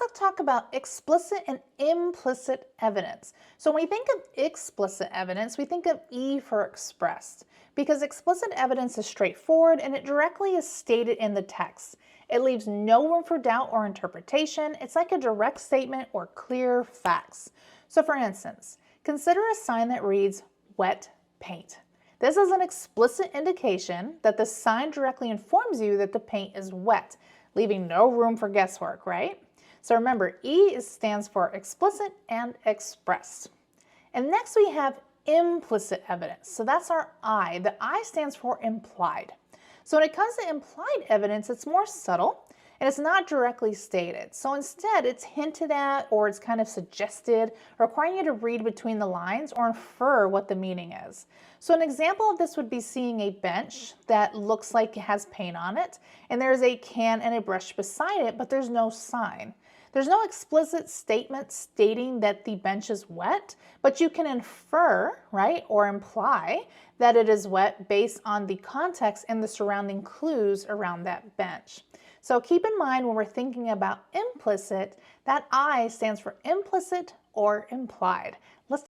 let's talk about explicit and implicit evidence. So when we think of explicit evidence, we think of E for expressed, because explicit evidence is straightforward and it directly is stated in the text. It leaves no room for doubt or interpretation. It's like a direct statement or clear facts. So for instance, consider a sign that reads wet paint. This is an explicit indication that the sign directly informs you that the paint is wet, leaving no room for guesswork, right? So remember, stands for explicit and expressed. And next we have implicit evidence. So that's our I. The I stands for implied. So when it comes to implied evidence, it's more subtle and it's not directly stated. So instead, it's hinted at or it's kind of suggested, requiring you to read between the lines or infer what the meaning is. So an example of this would be seeing a bench that looks like it has paint on it, and there's a can and a brush beside it, but there's no sign. There's no explicit statement stating that the bench is wet, but you can infer, right, or imply that it is wet based on the context and the surrounding clues around that bench. So keep in mind when we're thinking about implicit, that I stands for implicit or implied. Let's